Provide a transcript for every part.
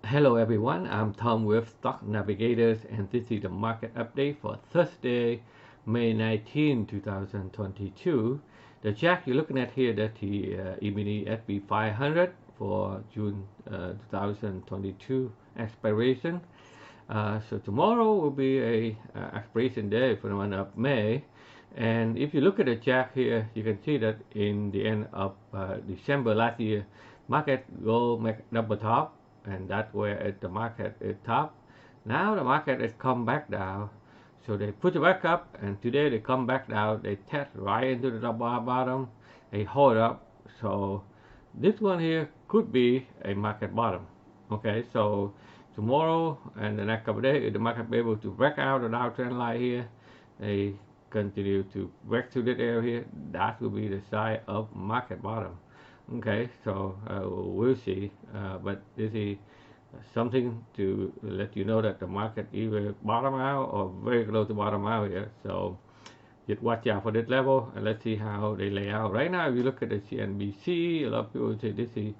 Hello everyone, I'm Tom with Stock Navigators and this is the market update for Thursday, May 19, 2022. The chart you're looking at here, that's the E-mini SP 500 for June 2022 expiration. So tomorrow will be a expiration day for the month of May. And if you look at the chart here, you can see that in the end of December last year, market go make double top, and that's where the market is top. Now the market has come back down, so they put it back up, and today they come back down. They test right into the bottom, they hold up. So this one here could be a market bottom. Okay, so tomorrow and the next couple of days, if the market be able to break out the downtrend line here, they continue to break through that area here, that will be the sign of market bottom. Okay, so we'll see, but this is something to let you know that the market either bottom out or very close to bottom out here. So just watch out for this level and let's see how they lay out. Right now, if you look at the CNBC, a lot of people say this is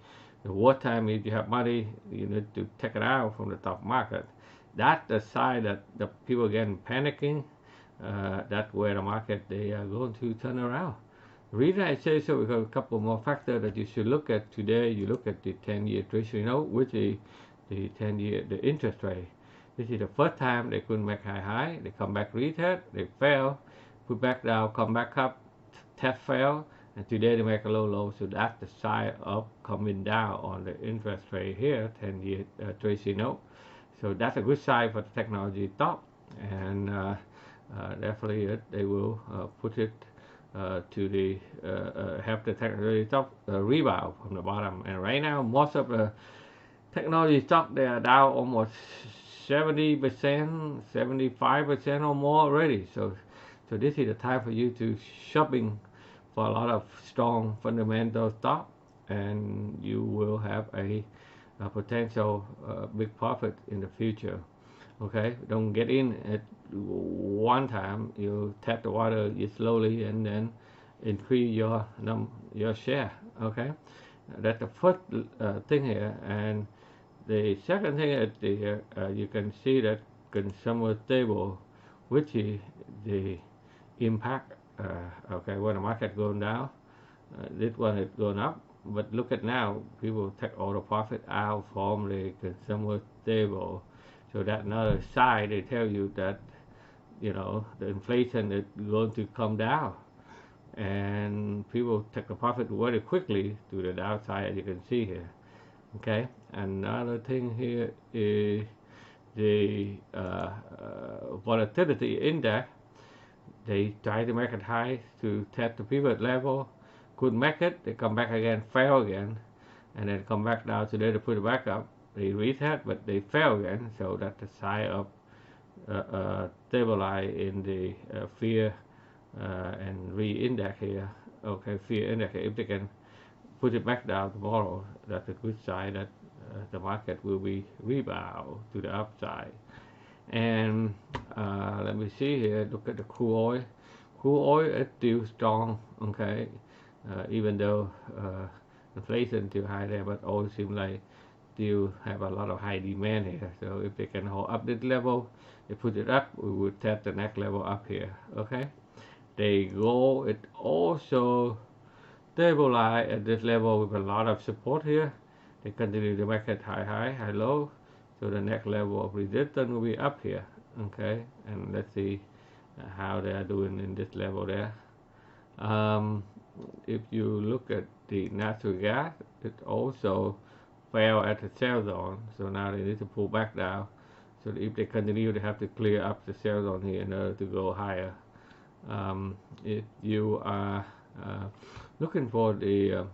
the worst time. If you have money, you need to take it out from the top market. That's the side that the people getting panicking. That's where the market they are going to turn around. The reason I say so because a couple more factors that you should look at today. You look at the 10-year Treasury note, which is the 10-year the interest rate. This is the first time they couldn't make high. They come back retest, they fail, put back down, come back up, test fail, and today they make a low. So that's the sign of coming down on the interest rate here, 10-year Treasury note. So that's a good sign for the technology top, and definitely they will put it to the have the technology stock rebound from the bottom. And right now, most of the technology stock they are down almost 70%, 75% or more already. So this is the time for you to shopping for a lot of strong fundamental stock, and you will have a potential big profit in the future. Okay, don't get in at one time. You tap the water slowly and then increase your share. Okay, that's the first thing here. And the second thing is you can see that consumer stable, which is the impact. Okay, when the market going down, this one is going up. But look at now, people take all the profit out from the consumer stable. So that's another side. They tell you that the inflation is going to come down, and people take the profit very quickly to the downside, as you can see here. Okay, another thing here is the volatility index. They try to make it high to test the pivot level, couldn't make it. They come back again, fail again, and then come back down today to put it back up. They retest, but they fail again. So that's the sign of stabilize in the fear and re-index here. Okay, fear index. If they can put it back down tomorrow, that's a good sign that the market will be rebound to the upside. And let me see here. Look at the crude oil. Crude oil is still strong. Okay, even though inflation still high there, but oil seems like still have a lot of high demand here. So if they can hold up this level, they put it up, we will test the next level up here. Okay, they go. It also stabilize at this level with a lot of support here. They continue to make it high, low. So the next level of resistance will be up here. Okay, and let's see how they are doing in this level there. If you look at the natural gas, it also fell at the sell zone, so now they need to pull back down. So if they continue, they have to clear up the sell zone here in order to go higher. If you are looking for the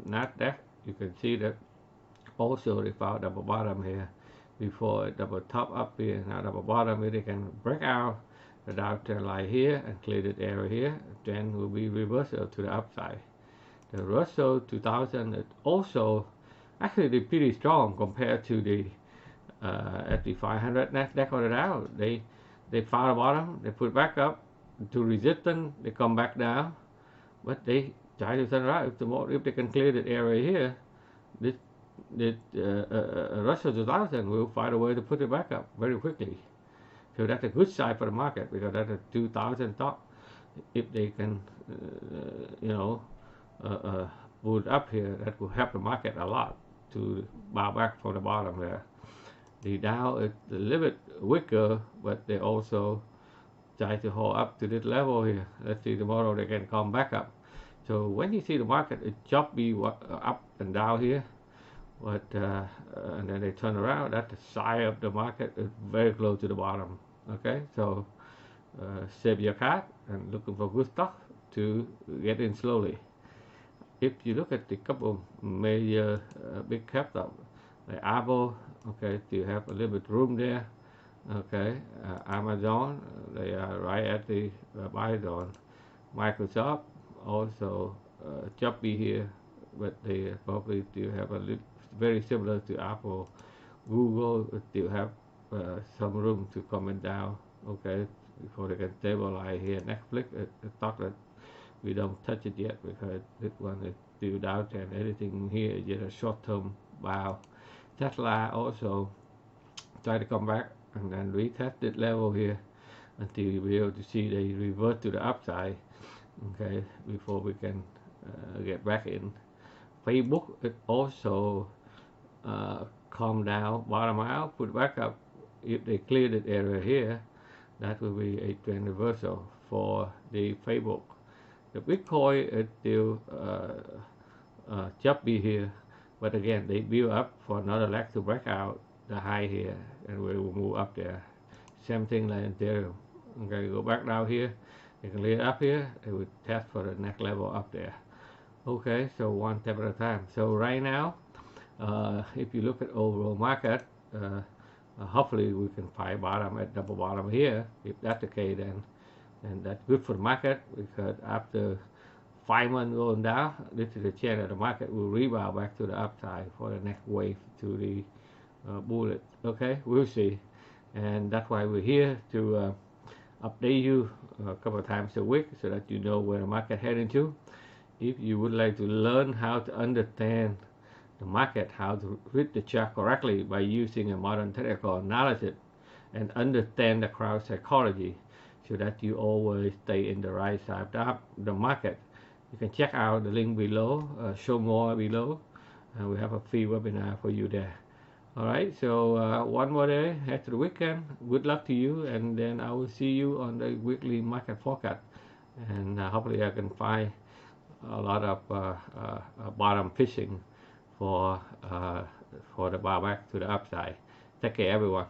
Nasdaq, you can see that also they found double bottom here before double top up here. Now double bottom here, they can break out the downtrend line here and clear that area here. Then will be reversal to the upside. The Russell 2000 is also actually pretty strong compared to the S&P 500, Nasdaq, or the Dow. They found a bottom, they put back up to resistance, they come back down, but they try to turn around. If they can clear that area here, this Russell 2000 will find a way to put it back up very quickly. So that's a good sign for the market, because that's a 2000 top. If they can, you know, pull it up here, that will help the market a lot to bounce back from the bottom there. The Dow is a little bit weaker, but they also try to hold up to this level here. Let's see tomorrow they can come back up. So when you see the market, it choppy up and down here, but and then they turn around, that's the sign of the market is very close to the bottom. Okay, so save your card and looking for good stock to get in slowly. If you look at the couple major big cap stock like Apple, okay, you have a little bit room there. Okay, Amazon, they are right at the buy zone. Microsoft also choppy here, but they probably still have a little very similar to Apple. Google still have some room to comment down. Okay, before they can stabilize here. Netflix, a stock that we don't touch it yet, because this one is still down, and everything here is just a short-term bow. Tesla also try to come back and then retest this level here until we be able to see they revert to the upside. Okay, before we can get back in. Facebook, it also calm down, bottom out, put back up. If they clear that area here, that will be a trend reversal for the Facebook. The Bitcoin is still choppy here, but again they build up for another leg to break out the high here, and we will move up there. Same thing like Ethereum. Okay, go back down here, they can clear up here, they will test for the next level up there. Okay, so one step at a time. So right now, if you look at overall market, hopefully we can find bottom at double bottom here. If that's the case, then that's good for the market, because after 5 months going down, this is the chance that the market will rebound back to the upside for the next wave to the bullet. Okay, we'll see, and that's why we're here to update you a couple of times a week so that you know where the market heading to. If you would like to learn how to understand the market, how to read the chart correctly by using a modern technical analysis, and understand the crowd psychology so that you always stay in the right side of the market, you can check out the link below, show more below, and we have a free webinar for you there. All right, so one more day after the weekend. Good luck to you, and then I will see you on the weekly market forecast, and hopefully I can find a lot of bottom fishing for the buyback to the upside. Take care, everyone.